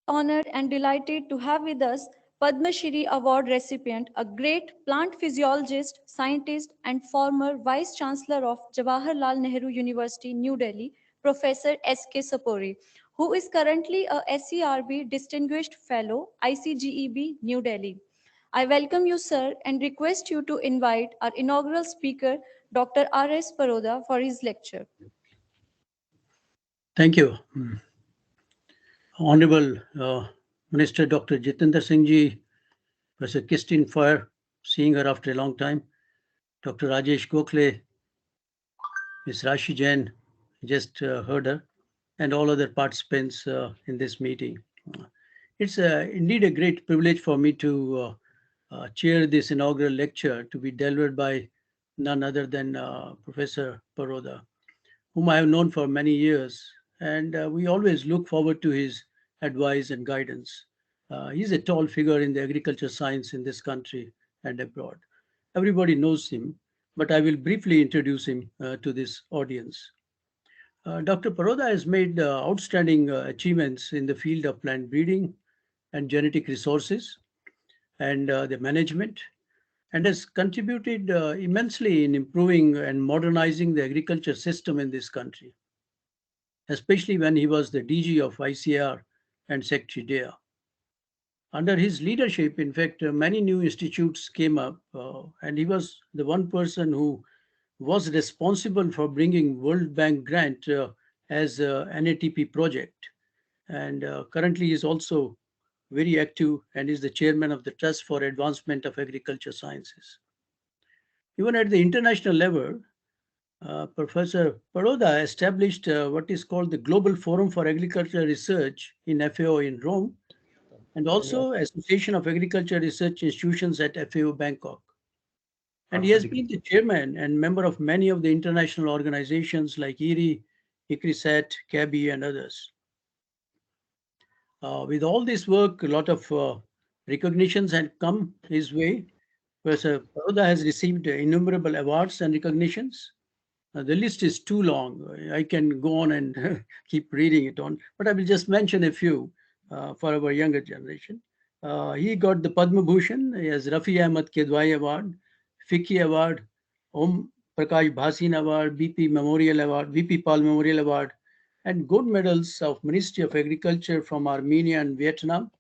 honored and delighted to have with us Padma Shri Award recipient, a great plant physiologist, scientist, and former Vice Chancellor of Jawaharlal Nehru University, New Delhi, Professor S.K. Sapori, who is currently a SERB Distinguished Fellow, ICGEB, New Delhi. I welcome you, sir, and request you to invite our inaugural speaker, Dr. R.S. Paroda, for his lecture. Thank you. Honorable Minister Dr. Jitendra Singh Ji, Professor Christine Fire, seeing her after a long time, Dr. Rajesh Gokhale, Ms. Rashi Jain, just heard her, and all other participants in this meeting. It's indeed a great privilege for me to chair this inaugural lecture to be delivered by none other than Professor Paroda, whom I have known for many years, and we always look forward to his advice and guidance. He's a tall figure in the agriculture science in this country and abroad. Everybody knows him, but I will briefly introduce him to this audience. Dr. Paroda has made outstanding achievements in the field of plant breeding and genetic resources and the management, and has contributed immensely in improving and modernizing the agriculture system in this country, especially when he was the DG of ICAR and Secretary DEA. Under his leadership, in fact, many new institutes came up, and he was the one person who was responsible for bringing World Bank grant as a NATP project. And currently is also very active and is the chairman of the Trust for Advancement of Agriculture Sciences. Even at the international level, Professor Paroda established what is called the Global Forum for Agricultural Research in FAO in Rome, and also Association of Agriculture Research Institutions at FAO Bangkok. And he has been the chairman and member of many of the international organizations like IRRI, ICRISAT, CABI, and others. With all this work, a lot of recognitions had come his way. Professor Paroda has received innumerable awards and recognitions. The list is too long. I can go on and keep reading it on, but I will just mention a few for our younger generation. He got the Padma Bhushan, he has Rafi Ahmad Kedwai Award, FICCI Award, Om Prakash Bhasin Award, BP Memorial Award, VP Pal Memorial Award, and gold medals of Ministry of Agriculture from Armenia and Vietnam,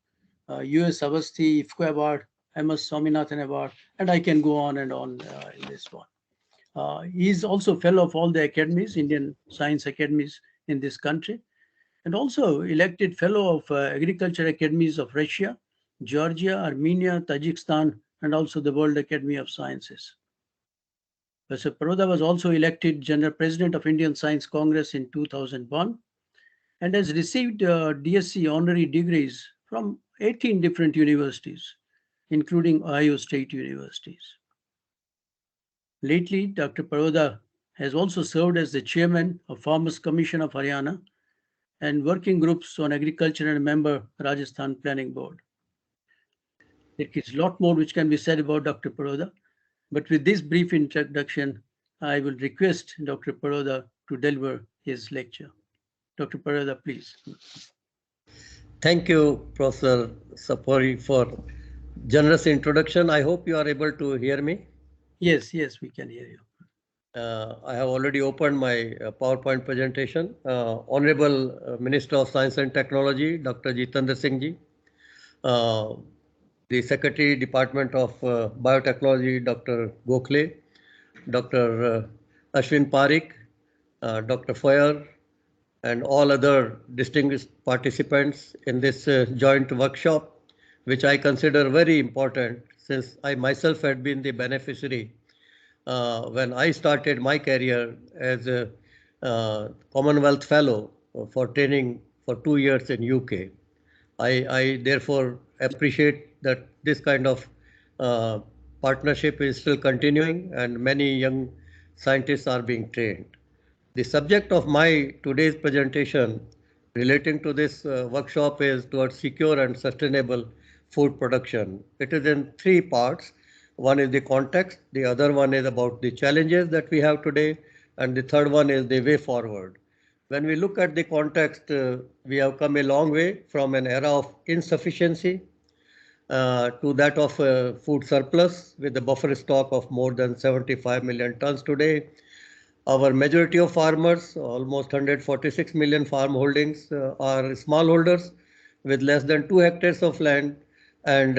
US Avasti IFCO Award, MS Swaminathan Award, and I can go on and on in this one. He is also fellow of all the academies, Indian science academies in this country, and also elected fellow of Agriculture Academies of Russia, Georgia, Armenia, Tajikistan, and also the World Academy of Sciences. Professor Paroda was also elected General President of Indian Science Congress in 2001 and has received DSc honorary degrees from 18 different universities, including Ohio State universities. Lately, Dr. Paroda has also served as the chairman of Farmers Commission of Haryana and working groups on agriculture and a member Rajasthan Planning Board. There is a lot more which can be said about Dr. Paroda, but with this brief introduction, I will request Dr. Paroda to deliver his lecture. Dr. Paroda, please. Thank you, Professor Sapori, for generous introduction. I hope you are able to hear me. Yes, we can hear you. I have already opened my PowerPoint presentation. Honorable Minister of Science and Technology, Dr. Jitendra Singh Ji, the Secretary, Department of Biotechnology, Dr. Gokhale, Dr. Ashwin Parikh, Dr. Foyer, and all other distinguished participants in this joint workshop, which I consider very important since I myself had been the beneficiary when I started my career as a Commonwealth Fellow for training for 2 years in UK. I therefore appreciate that this kind of partnership is still continuing and many young scientists are being trained. The subject of my today's presentation relating to this workshop is towards secure and sustainable food production. It is in 3 parts. One is the context, the other one is about the challenges that we have today, and the third one is the way forward. When we look at the context, we have come a long way from an era of insufficiency to that of food surplus with a buffer stock of more than 75 million tons today. Our majority of farmers, almost 146 million farm holdings, are smallholders with less than 2 hectares of land, and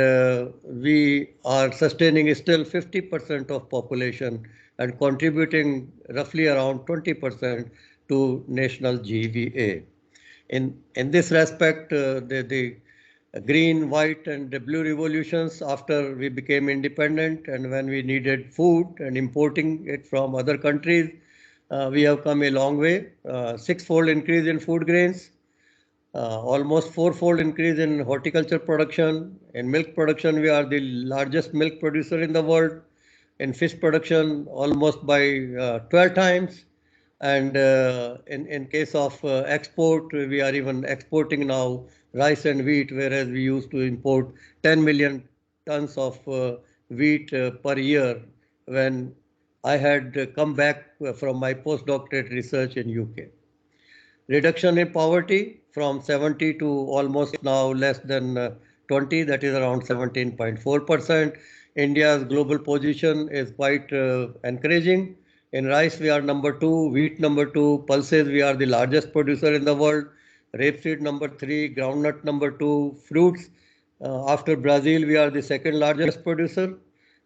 we are sustaining still 50% of population and contributing roughly around 20% to national GVA. In this respect, the green, white, and the blue revolutions after we became independent and when we needed food and importing it from other countries, we have come a long way. Six-fold increase in food grains, almost four-fold increase in horticulture production. In milk production, we are the largest milk producer in the world. In fish production, almost by 12 times. And in case of export, we are even exporting now rice and wheat, whereas we used to import 10 million tons of wheat per year when I had come back from my postdoctorate research in UK. Reduction in poverty from 70 to almost now less than 20, that is around 17.4%. India's global position is quite encouraging. In rice, we are number 2, wheat number 2, pulses, we are the largest producer in the world, rapeseed number 3, groundnut number 2, fruits. After Brazil, we are the second largest producer.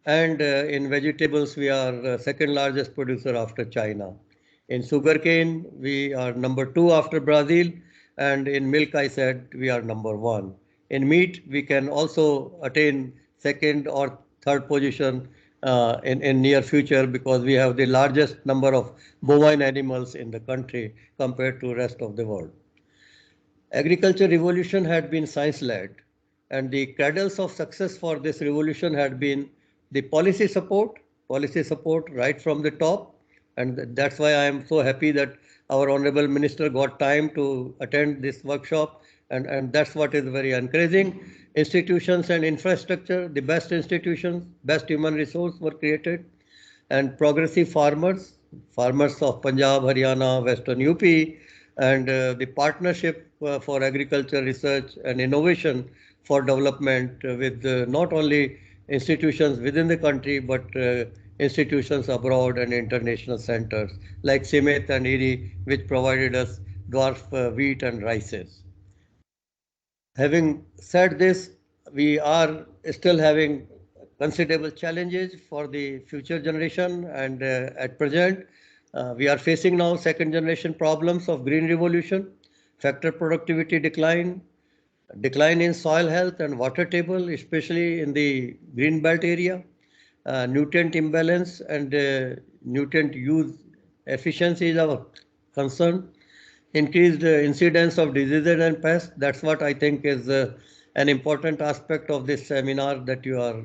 And in vegetables, we are second largest producer after China. In sugarcane, we are number 2 after Brazil. And in milk, I said we are number 1. In meat, we can also attain second or third position in near future because we have the largest number of bovine animals in the country compared to rest of the world. Agriculture revolution had been science-led, and the cradles of success for this revolution had been the policy support right from the top. And that's why I am so happy that our Honorable Minister got time to attend this workshop. And that's what is very encouraging. Institutions and infrastructure, the best institutions, best human resource were created. And progressive farmers of Punjab, Haryana, Western UP, and the partnership for agriculture research and innovation for development with not only institutions within the country, but institutions abroad and international centers like CIMMYT and IRRI, which provided us dwarf wheat and rices. Having said this, we are still having considerable challenges for the future generation, and at present, we are facing now second generation problems of green revolution, factor productivity decline in soil health and water table, especially in the green belt area, nutrient imbalance and nutrient use efficiency is our concern. Increased incidence of diseases and pests. That's what I think is an important aspect of this seminar that you are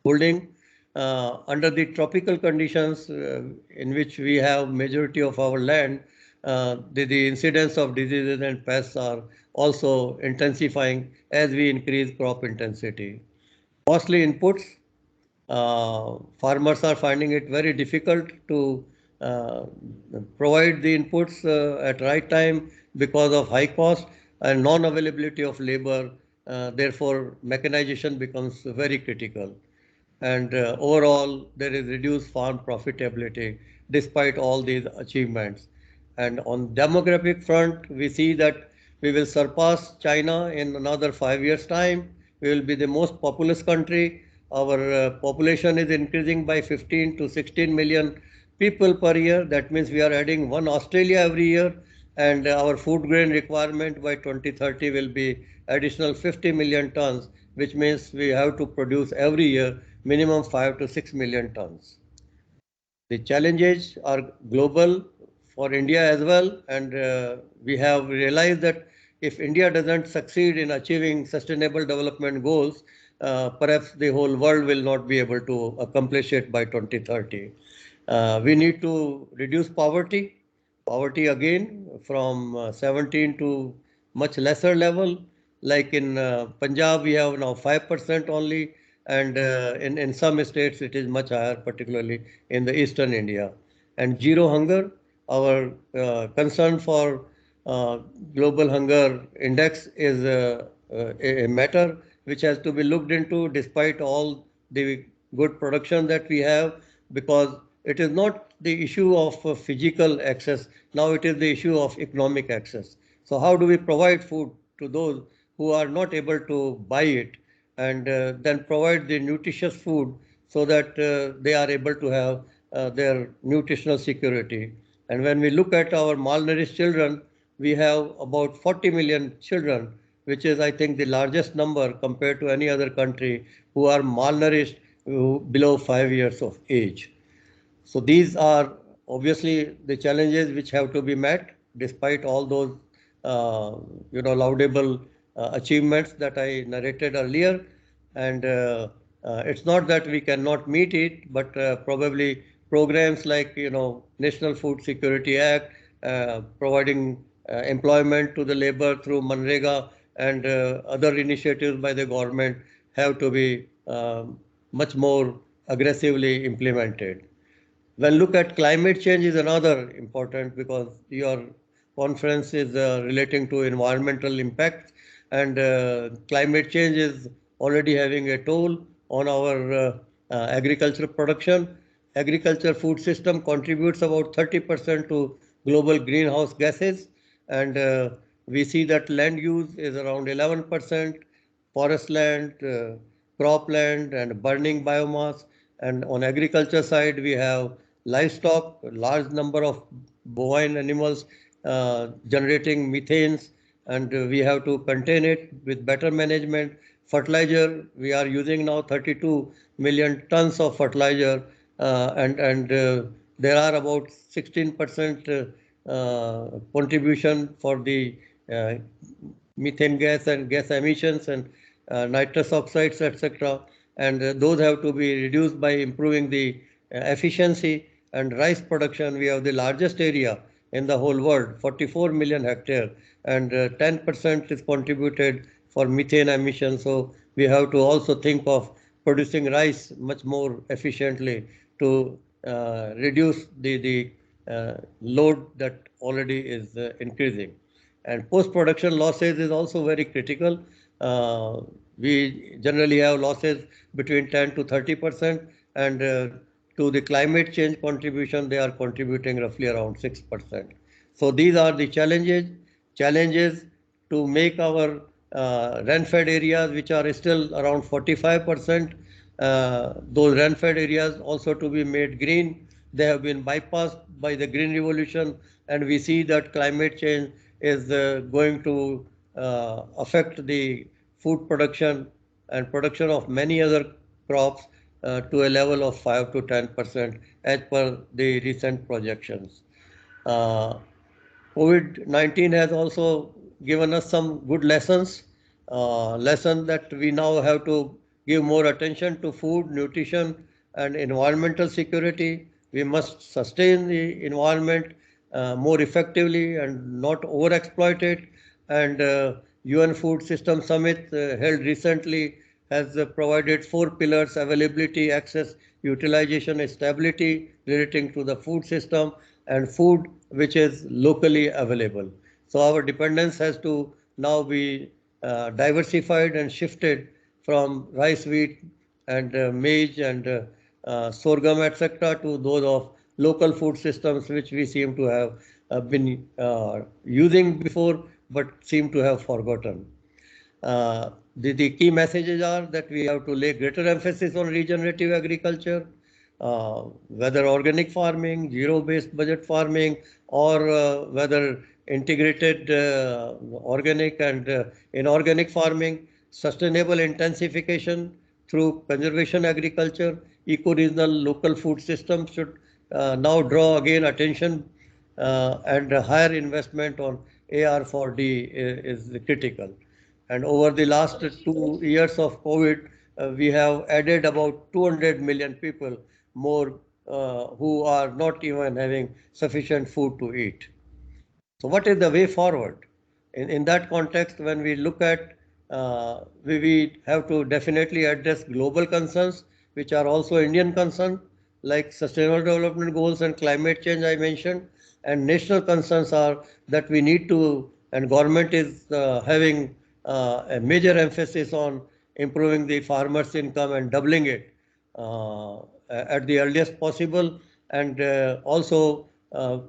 holding. Under the tropical conditions in which we have majority of our land, the incidence of diseases and pests are also intensifying as we increase crop intensity. Costly inputs. Farmers are finding it very difficult to provide the inputs at right time because of high cost and non-availability of labor. Therefore, mechanization becomes very critical. And overall, there is reduced farm profitability despite all these achievements. And on demographic front, we see that we will surpass China in another 5 years' time. We will be the most populous country. Our population is increasing by 15 to 16 million people per year. That means we are adding one Australia every year, and our food grain requirement by 2030 will be additional 50 million tons, which means we have to produce every year minimum 5 to 6 million tons. The challenges are global for India as well, and we have realized that if India doesn't succeed in achieving sustainable development goals, perhaps the whole world will not be able to accomplish it by 2030. We need to reduce poverty again from 17 to much lesser level. Like in Punjab, we have now 5% only, and in some states it is much higher, particularly in the eastern India. And zero hunger, our concern for uh, global hunger index is a matter which has to be looked into despite all the good production that we have, because it is not the issue of physical access. Now it is the issue of economic access. So how do we provide food to those who are not able to buy it, and then provide the nutritious food so that they are able to have their nutritional security. And when we look at our malnourished children, we have about 40 million children, which is, I think, the largest number compared to any other country, who are malnourished below 5 years of age. So these are obviously the challenges which have to be met despite all those laudable achievements that I narrated earlier. And it's not that we cannot meet it, but probably programs like National Food Security Act, providing employment to the labor through Manrega and other initiatives by the government have to be much more aggressively implemented. When look at climate change is another important, because your conference is relating to environmental impact, and climate change is already having a toll on our agricultural production. Agriculture food system contributes about 30% to global greenhouse gases, and we see that land use is around 11%, forest land, cropland, and burning biomass. And on agriculture side, we have livestock, a large number of bovine animals generating methanes, and we have to contain it with better management. Fertilizer, we are using now 32 million tons of fertilizer, and there are about 16% contribution for the uh, methane gas and gas emissions and nitrous oxides, etc. And those have to be reduced by improving the efficiency. And rice production, we have the largest area in the whole world, 44 million hectare, and 10% is contributed for methane emissions. So we have to also think of producing rice much more efficiently to reduce the load that already is increasing. And post-production losses is also very critical. We generally have losses between 10 to 30%, and to the climate change contribution, they are contributing roughly around 6%. So these are the challenges to make our rain-fed areas, which are still around 45%, those rain-fed areas also to be made green. They have been bypassed by the green revolution, and we see that climate change is going to affect the food production and production of many other crops to a level of 5 to 10% as per the recent projections. Uh, COVID-19 has also given us some good lessons, lessons that we now have to give more attention to food, nutrition, and environmental security. We must sustain the environment more effectively and not overexploit it. And UN Food System Summit held recently has provided 4 pillars: availability, access, utilization, and stability relating to the food system, and food which is locally available. So our dependence has to now be diversified and shifted from rice, wheat, and maize and sorghum, etc., to those of local food systems, which we seem to have been using before, but seem to have forgotten. The key messages are that we have to lay greater emphasis on regenerative agriculture, whether organic farming, zero-based budget farming, or whether integrated organic and inorganic farming, sustainable intensification through conservation agriculture, eco-regional local food systems should now draw again attention, and higher investment on AR4D is critical. And over the last 2 years of COVID, we have added about 200 million people more who are not even having sufficient food to eat. So what is the way forward? In that context, when we look at, we have to definitely address global concerns, which are also Indian concerns, like sustainable development goals and climate change I mentioned. and national concerns are that we need to, and government is having a major emphasis on improving the farmers' income and doubling it at the earliest possible, and also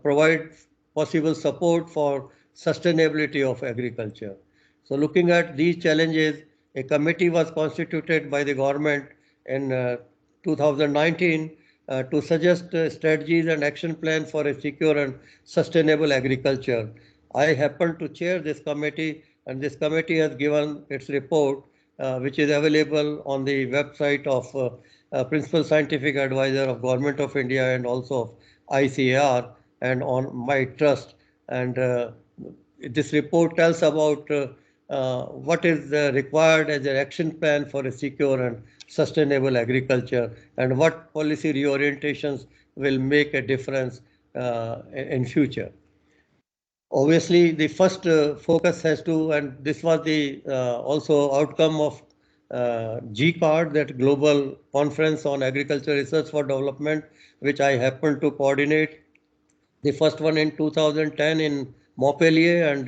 provide possible support for sustainability of agriculture. So looking at these challenges, a committee was constituted by the government in 2019 to suggest strategies and action plan for a secure and sustainable agriculture. I happen to chair this committee, and this committee has given its report, which is available on the website of Principal Scientific Advisor of Government of India and also of ICAR and on my trust. And this report tells about what is required as an action plan for a secure and sustainable agriculture and what policy reorientations will make a difference in future. Obviously, the first focus has to, and this was the also outcome of GCARD, that Global Conference on Agriculture Research for Development, which I happened to coordinate. The first one in 2010 in Montpellier and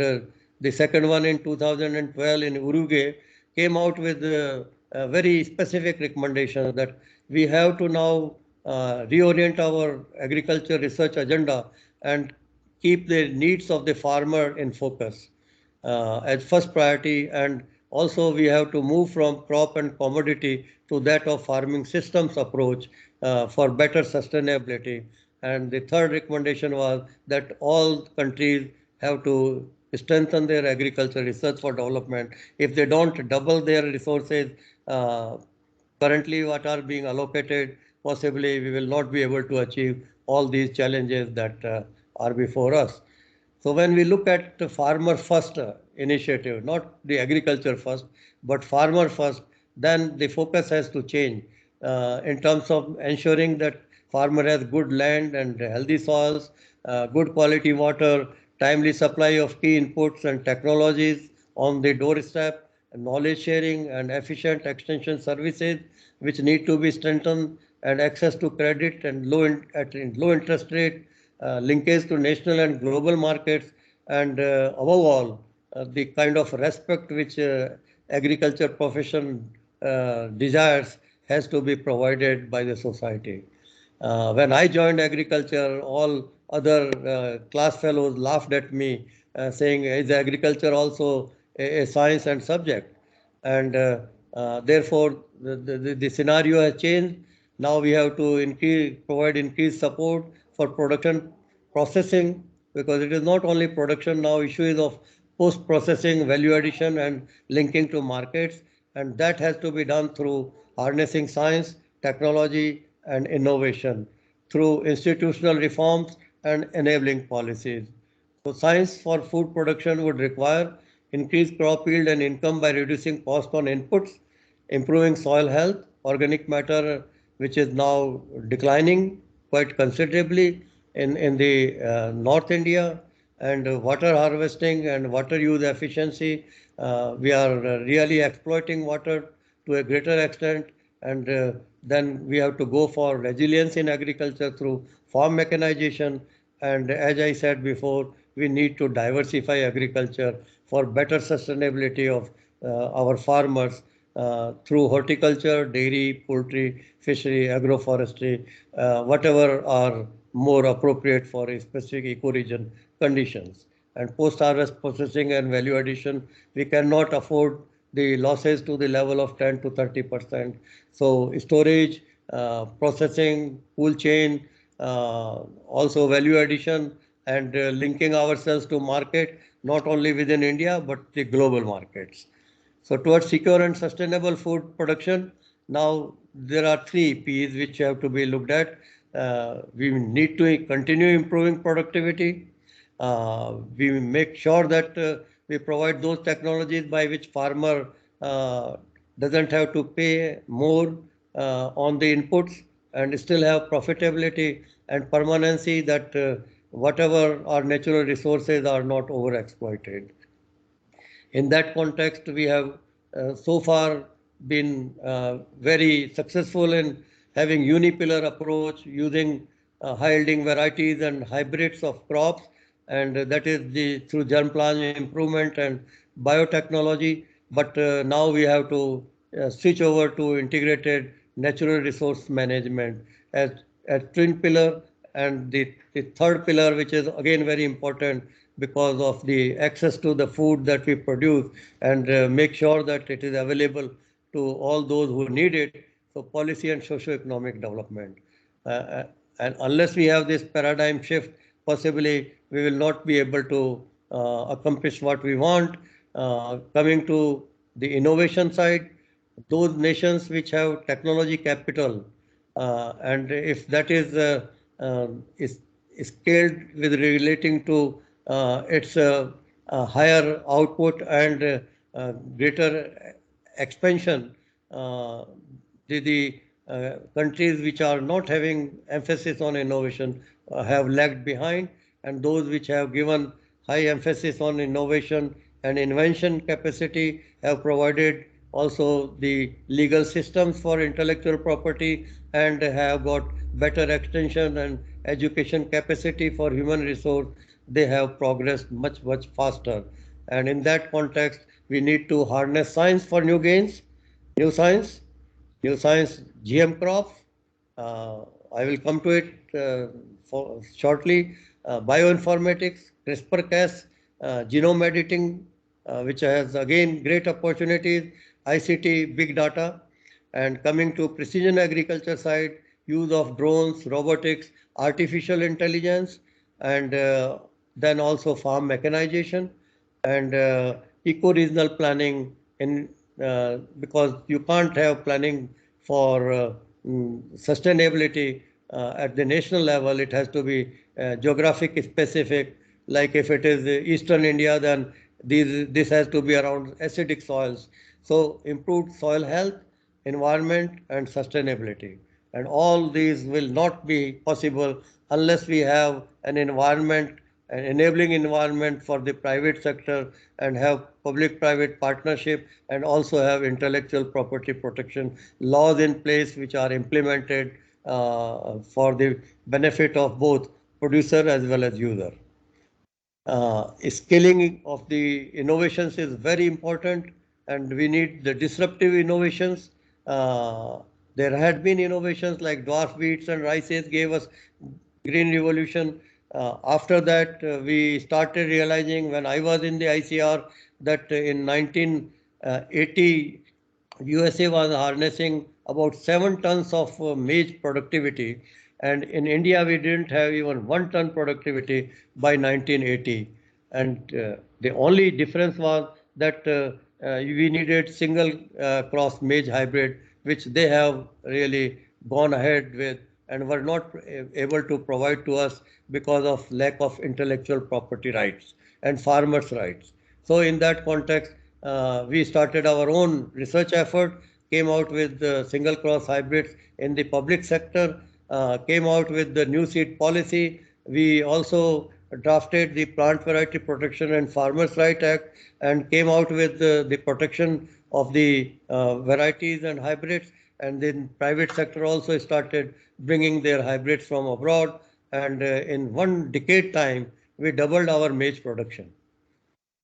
the second one in 2012 in Uruguay, came out with very specific recommendations that we have to now reorient our agriculture research agenda and keep the needs of the farmer in focus as first priority. And also we have to move from crop and commodity to that of farming systems approach for better sustainability. And the third recommendation was that all countries have to strengthen their agriculture research for development. If they don't double their resources, currently what are being allocated, possibly we will not be able to achieve all these challenges that are before us. So when we look at the farmer first initiative, not the agriculture first, but farmer first, then the focus has to change in terms of ensuring that farmer has good land and healthy soils, good quality water, timely supply of key inputs and technologies on the doorstep, knowledge sharing and efficient extension services which need to be strengthened, and access to credit and low interest rate, linkage to national and global markets, and above all, the kind of respect which agriculture profession desires has to be provided by the society. When I joined agriculture, all other class fellows laughed at me, saying, is agriculture also a science and subject? And therefore, the scenario has changed. Now we have to provide increased support for production processing, because it is not only production now, issue is of post-processing, value addition and linking to markets. And that has to be done through harnessing science, technology and innovation, through institutional reforms and enabling policies. So science for food production would require increased crop yield and income by reducing cost on inputs, improving soil health, organic matter, which is now declining quite considerably in the North India, and water harvesting and water use efficiency. We are really exploiting water to a greater extent, and then we have to go for resilience in agriculture through farm mechanization. And as I said before, we need to diversify agriculture for better sustainability of our farmers through horticulture, dairy, poultry, fishery, agroforestry, whatever are more appropriate for a specific ecoregion conditions. And post-harvest processing and value addition, we cannot afford the losses to the level of 10 to 30%. So storage, processing, cool chain, also value addition, and linking ourselves to market, not only within India, but the global markets. So towards secure and sustainable food production, now there are 3 P's which have to be looked at. We need to continue improving productivity. We make sure that we provide those technologies by which farmer doesn't have to pay more on the inputs and still have profitability and permanency, that whatever our natural resources are not overexploited. In that context, we have so far been very successful in having unipillar approach, using high yielding varieties and hybrids of crops, and that is through germplasm improvement and biotechnology. But now we have to switch over to integrated natural resource management as twin pillar, and the third pillar, which is again very important because of the access to the food that we produce, and make sure that it is available to all those who need it. So policy and socio-economic development. Uh, and unless we have this paradigm shift, possibly we will not be able to accomplish what we want. Coming to the innovation side, those nations which have technology capital, and if that is scaled with relating to its higher output and greater expansion, uh, the countries which are not having emphasis on innovation have lagged behind, and those which have given high emphasis on innovation and invention capacity have provided also the legal systems for intellectual property and have got better extension and education capacity for human resource. They have progressed much faster, and in that context we need to harness science for new gains, new science, new science, GM crops. I will come to it shortly. Bioinformatics, CRISPR-Cas, genome editing, which has again great opportunities, ICT, big data, and coming to precision agriculture side, use of drones, robotics, artificial intelligence, and then also farm mechanization and eco-regional planning in because you can't have planning for sustainability at the national level. It has to be geographic specific. Like if it is Eastern India, then this has to be around acidic soils. So improved soil health, environment, and sustainability. And all these will not be possible unless we have an environment, an enabling environment for the private sector, and have public-private partnership, and also have intellectual property protection laws in place which are implemented for the benefit of both producer as well as user. Scaling of the innovations is very important, and we need the disruptive innovations. There had been innovations like dwarf wheats and rices gave us green revolution. After that, we started realizing when I was in the ICR that in 1980, USA was harnessing about 7 tons of maize productivity, and in India we didn't have even 1 ton productivity by 1980. And the only difference was that we needed single cross maize hybrid, which they have really gone ahead with and were not able to provide to us because of lack of intellectual property rights and farmers' rights. So in that context, we started our own research effort, came out with the single cross hybrids in the public sector, came out with the new seed policy. We also drafted the Plant Variety Protection and Farmers' Right Act and came out with the protection of the varieties and hybrids. And then private sector also started bringing their hybrids from abroad. And in 1 decade time, we doubled our maize production.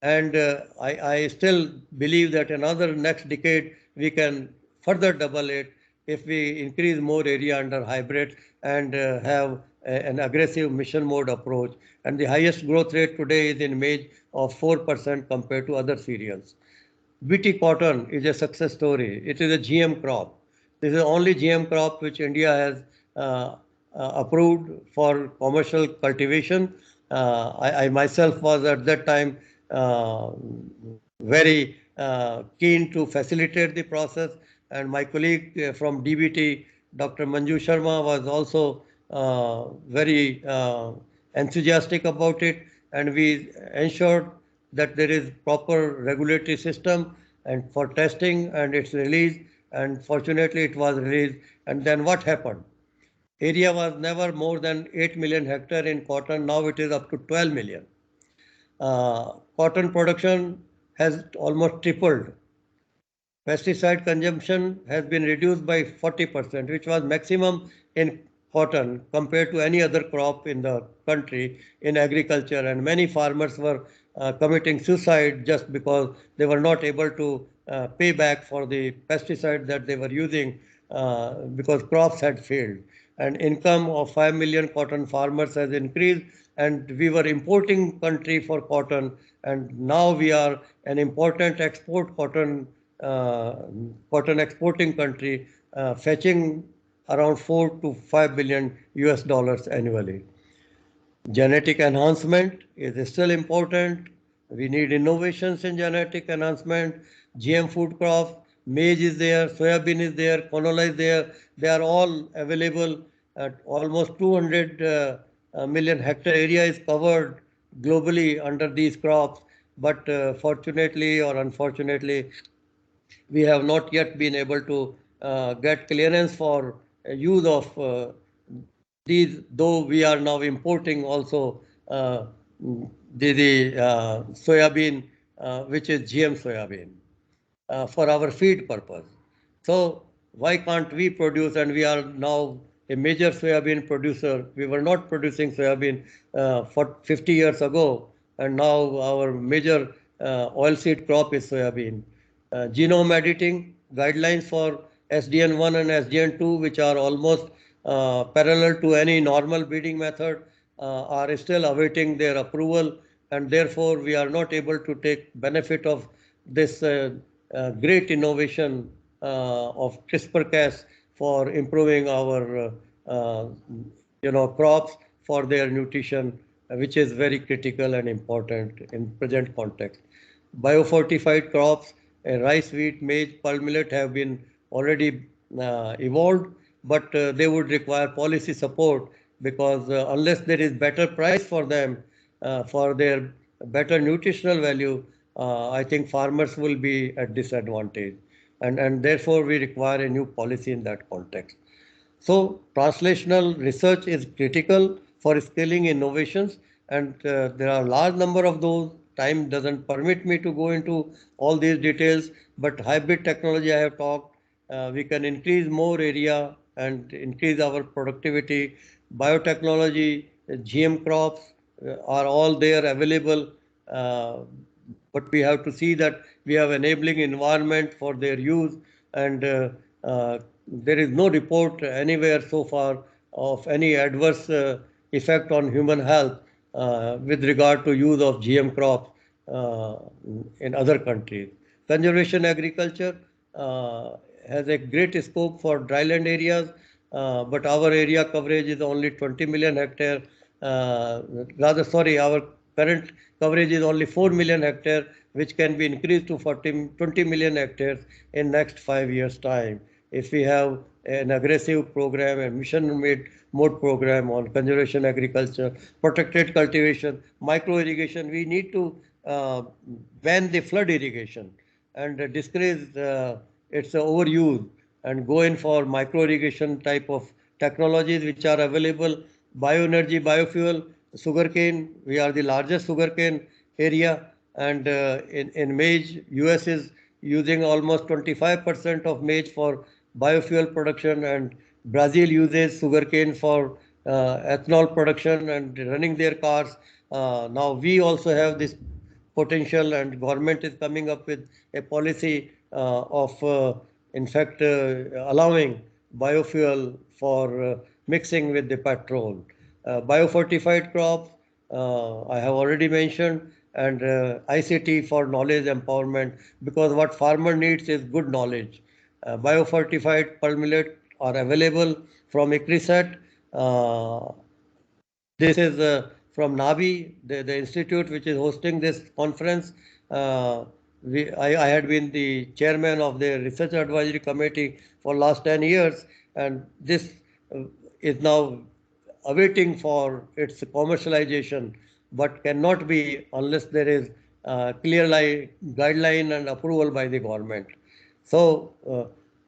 And I still believe that another next decade we can further double it if we increase more area under hybrid and have an aggressive mission mode approach. And the highest growth rate today is in maize of 4% compared to other cereals. BT cotton is a success story. It is a GM crop. This is the only GM crop which India has approved for commercial cultivation. I myself was at that time very keen to facilitate the process, and my colleague from DBT, Dr. Manju Sharma, was also very enthusiastic about it, and we ensured that there is proper regulatory system and for testing and its release, and fortunately it was released. And then what happened? Area was never more than 8 million hectare in cotton. Now it is up to 12 million. Cotton production has almost tripled. Pesticide consumption has been reduced by 40%, which was maximum in cotton compared to any other crop in the country in agriculture, and many farmers were committing suicide just because they were not able to pay back for the pesticide that they were using because crops had failed. And income of 5 million cotton farmers has increased, and we were importing country for cotton, and now we are an important export cotton exporting country, fetching around 4 to 5 billion US dollars annually. Genetic enhancement is still important. We need innovations in genetic enhancement. GM food crops, maize is there, soybean is there, canola is there. They are all available at almost 200 million hectare area is covered globally under these crops. But fortunately or unfortunately, we have not yet been able to get clearance for use of these, though we are now importing also the soybean, which is GM soybean, for our feed purpose. So why can't we produce? And we are now a major soybean producer. We were not producing soybean for 50 years ago, and now our major oilseed crop is soybean. Genome editing guidelines for SDN1 and SDN2, which are almost parallel to any normal breeding method, are still awaiting their approval, and therefore we are not able to take benefit of this great innovation of CRISPR-Cas for improving our crops for their nutrition, which is very critical and important in present context. Biofortified crops, rice, wheat, maize, pearl millet have been already evolved, but they would require policy support because unless there is better price for them, for their better nutritional value, I think farmers will be at disadvantage. And therefore, we require a new policy in that context. So translational research is critical for scaling innovations, and there are a large number of those. Time doesn't permit me to go into all these details, but hybrid technology I have talked, we can increase more area and increase our productivity. Biotechnology, GM crops are all there available, but we have to see that we have enabling environment for their use, and there is no report anywhere so far of any adverse effect on human health with regard to use of GM crops in other countries. Conservation agriculture has a great scope for dryland areas, but our area coverage is only 20 million hectare. Our current coverage is only 4 million hectare, which can be increased to 20 million hectares in next 5 years' time. If we have an aggressive program, a mission mode program on conservation agriculture, protected cultivation, micro irrigation, we need to ban the flood irrigation and discourage its overuse and go in for micro irrigation type of technologies which are available. Bioenergy, biofuel, sugarcane, we are the largest sugarcane area, and in maize, US is using almost 25% of maize for biofuel production, and Brazil uses sugarcane for ethanol production and running their cars. Now we also have this potential, and government is coming up with a policy of in fact allowing biofuel for mixing with the petrol. Biofortified crops, I have already mentioned, and ICT for knowledge empowerment, because what farmer needs is good knowledge. Biofortified pearl millet are available from ICRISAT. This is from NABI, the institute which is hosting this conference. I had been the chairman of the research advisory committee for last 10 years, and this is now awaiting for its commercialization, but cannot be unless there is clear guideline and approval by the government. So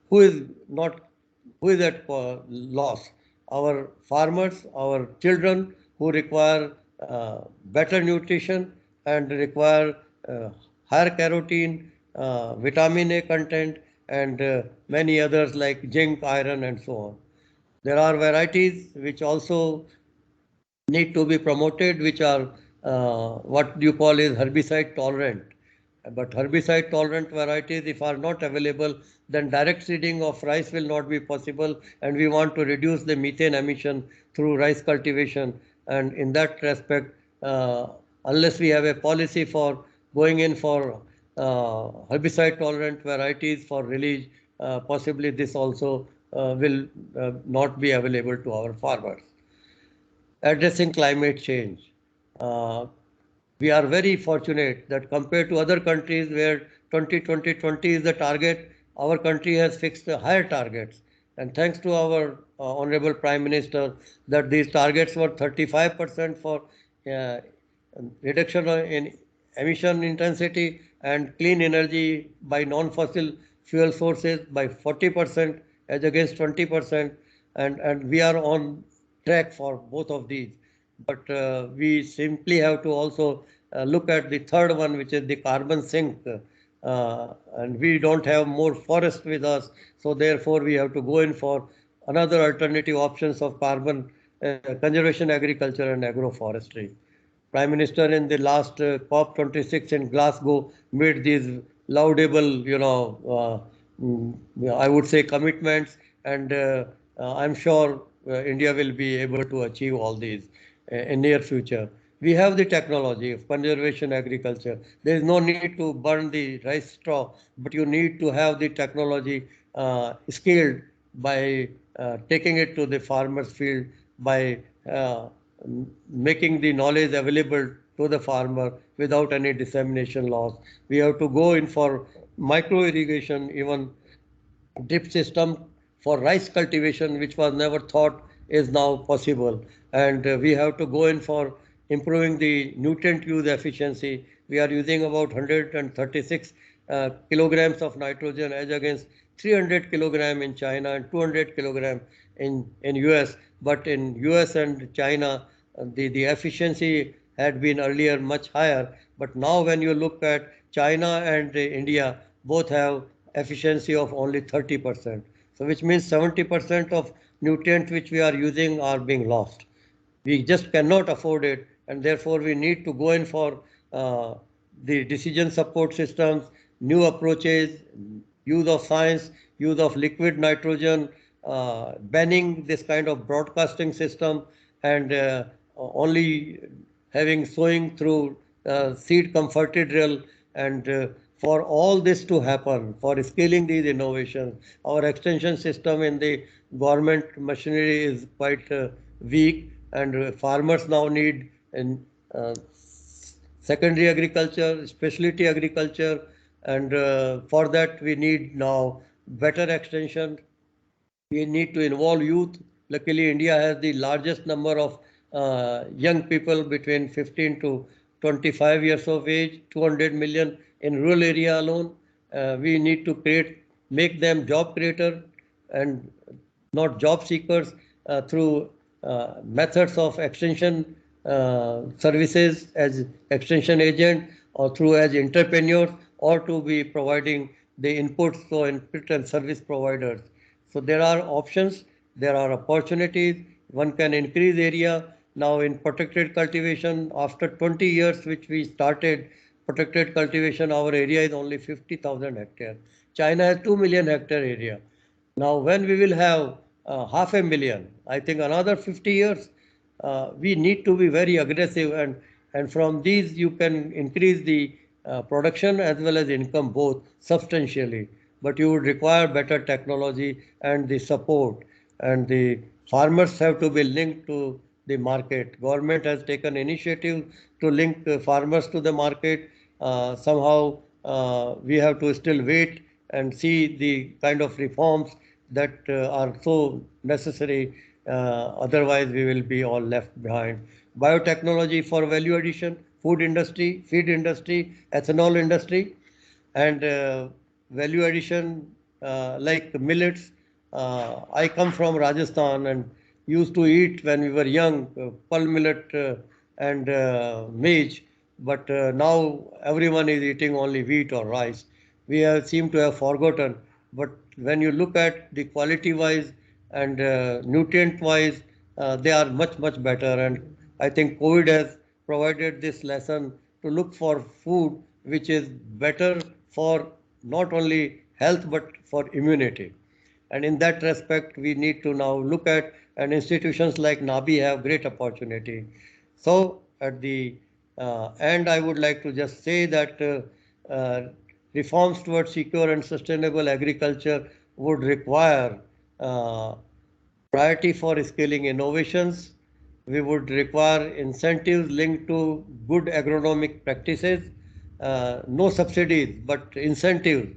who is at loss? Our farmers, our children who require better nutrition and require higher carotene, vitamin A content, and many others like zinc, iron, and so on. There are varieties which also need to be promoted, which are what you call is herbicide tolerant. But herbicide tolerant varieties, if are not available, then direct seeding of rice will not be possible. And we want to reduce the methane emission through rice cultivation. And in that respect, unless we have a policy for going in for herbicide tolerant varieties for release, possibly this also will not be available to our farmers. Addressing climate change. Uh, we are very fortunate that compared to other countries where 2020 is the target, our country has fixed higher targets. And thanks to our Honorable Prime Minister, that these targets were 35% for uh, reduction in emission intensity and clean energy by non-fossil fuel sources by 40% as against 20%. And we are on track for both of these. But we simply have to also look at the third one, which is the carbon sink. And we don't have more forest with us. So therefore, we have to go in for another alternative options of carbon conservation agriculture and agroforestry. Prime Minister in the last COP26 in Glasgow made these laudable, I would say commitments, and I'm sure India will be able to achieve all these in near future. We have the technology of conservation agriculture. There is no need to burn the rice straw, but you need to have the technology scaled by taking it to the farmer's field, by making the knowledge available to the farmer without any dissemination loss. We have to go in for micro irrigation, even drip system for rice cultivation, which was never thought is now possible. And we have to go in for improving the nutrient use efficiency. We are using about 136 kilograms of nitrogen as against 300 kilogram in China and 200 kilogram in US. But in US and China, the efficiency had been earlier much higher. But now when you look at China and India, both have efficiency of only 30%. So which means 70% of nutrients which we are using are being lost. We just cannot afford it, and therefore we need to go in for the decision support systems, new approaches, use of science, use of liquid nitrogen, banning this kind of broadcasting system, and only having sowing through seed comforted drill. And for all this to happen, for scaling these innovations, our extension system in the government machinery is quite weak, and farmers now need in secondary agriculture, specialty agriculture, and for that we need now better extension. We need to involve youth. Luckily, India has the largest number of young people between 15 to 25 years of age, 200 million in rural area alone. We need to make them job creator and not job seekers through methods of extension services as extension agent or through as entrepreneurs, or to be providing the inputs, so input and service providers. So there are options, there are opportunities. One can increase area. Now in protected cultivation, after 20 years which we started protected cultivation, our area is only 50,000 hectares. China has 2 million hectare area. Now when we will have 500,000, I think another 50 years, we need to be very aggressive, and from these you can increase the production as well as income both substantially. But you would require better technology and the support, and the farmers have to be linked to the market. Government has taken initiative to link farmers to the market. Somehow we have to still wait and see the kind of reforms that are so necessary. Otherwise, we will be all left behind. Biotechnology for value addition, food industry, feed industry, ethanol industry, and value addition like millets. I come from Rajasthan and used to eat when we were young pul millet and maize, but now everyone is eating only wheat or rice. We have seem to have forgotten, but when you look at the quality wise, and nutrient-wise, they are much, much better. And I think COVID has provided this lesson to look for food which is better for not only health but for immunity. And in that respect, we need to now look at, and institutions like NABI have great opportunity. So at the end, I would like to just say that reforms towards secure and sustainable agriculture would require uh, priority for scaling innovations. We would require incentives linked to good agronomic practices, no subsidies, but incentives.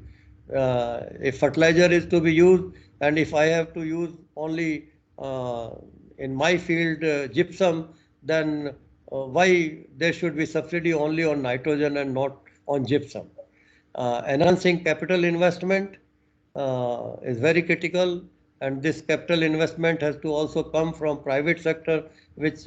If fertilizer is to be used, and if I have to use only uh, in my field gypsum, then why there should be subsidy only on nitrogen and not on gypsum? Enhancing capital investment is very critical, and this capital investment has to also come from private sector, which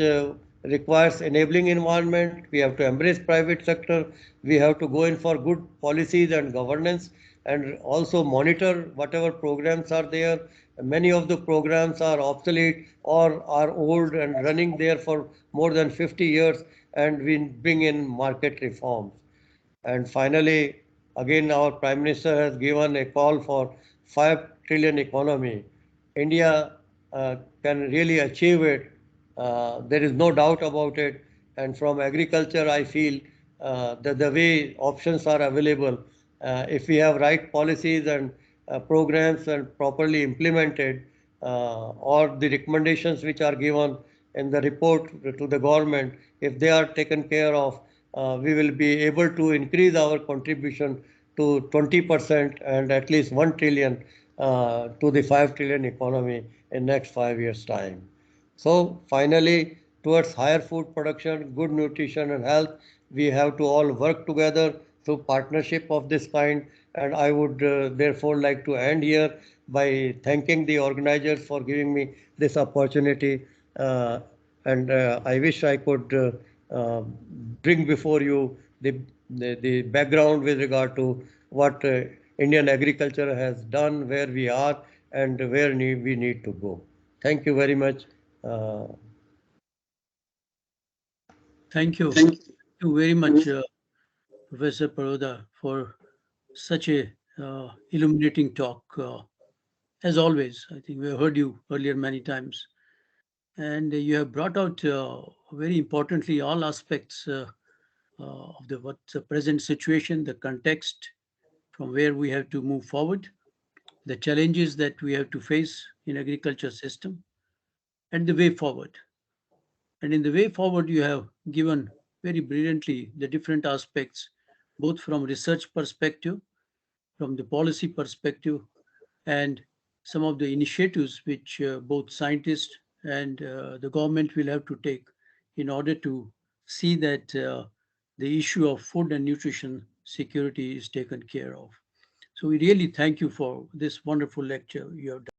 requires enabling environment. We have to embrace private sector. We have to go in for good policies and governance, and also monitor whatever programs are there. Many of the programs are obsolete or are old and running there for more than 50 years, and we bring in market reforms. And finally, again, our Prime Minister has given a call for 5 trillion economy. India can really achieve it. There is no doubt about it. And from agriculture, I feel that the way options are available, if we have right policies and programs and properly implemented, or the recommendations which are given in the report to the government, if they are taken care of, we will be able to increase our contribution to 20% and at least 1 trillion to the 5 trillion economy in next 5 years' time. So finally, towards higher food production, good nutrition and health, we have to all work together through partnership of this kind. And I would therefore like to end here by thanking the organizers for giving me this opportunity. And I wish I could bring before you the background with regard to what Indian agriculture has done, where we are, and where we need to go. Thank you very much. Uh, Thank you. Thank you very much, Professor Paroda, for such a illuminating talk. As always, I think we have heard you earlier many times, and you have brought out very importantly all aspects of what's the present situation, the context from where we have to move forward, the challenges that we have to face in agriculture system, and the way forward. And in the way forward, you have given very brilliantly the different aspects, both from research perspective, from the policy perspective, and some of the initiatives which both scientists and the government will have to take in order to see that the issue of food and nutrition security is taken care of. So we really thank you for this wonderful lecture you have done.